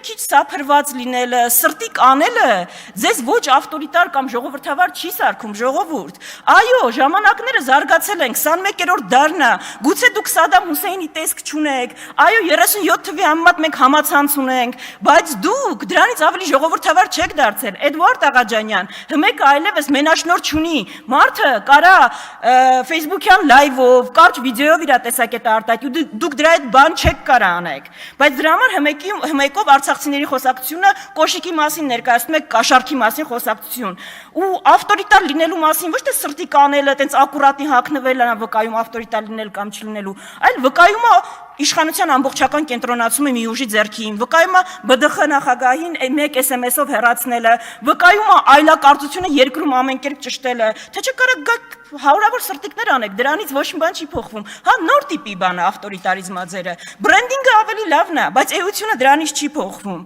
քիչ սափրված լինելը, սրտի կանելը ձեզ ոչ ավտորիտար կամ ժողովրդավար չի սարքում, ժողովուրդ։ Այո, ժամանակները զարգացել են, 21-րդ դարն է, գուցե դուք Սադամ Հուսեյնի տեսք չունեք, այո, 37 թվի համեմատ մենք համացանց ունենք, բայց դուք դրանից ավելի ժողովրդավար չեք դարձել։ Էդվարդ Աղաջանյան, հմեկը այլևս մենաշնորհ չունի, մարդը կարա Facebook-յան լայվով, կարճ վիդեոյով իր տեսակետը արտահայտի, դուք դրա հետ բան չեք կարա անեք, բայց դրա համար հմեկով արցախցիների խոսակցությունը կոշիկի մասին ներկայացնում եք կաշառքի մասին խոսակցություն, ու ավտորիտար լինելու մասին ոչ թե սրտի կանելը, տենց ակուրատի հագնվելը վկայում ավտորիտար լինել կամ չլինելու, այլ վկայում է իշխանության ամբողջական կենտրոնացումը մի ուժի ձեռքին, վկայում է ԲԴԽ նախագահին մեկ SMS-ով հեռացնելը, վկայում է այլակարծությունը երկրում ամեն կերպ ճշտելը, թե չկարեք գաք հարյուրավոր սրտիկներ անեք, դրանից ոչ մի բան չի փոխվում, հա նոր տիպի բան է ավտորիտարիզմը ձերը, բրենդինգը ավելի լավն է, բայց էությունը դրանից չի փոխվում։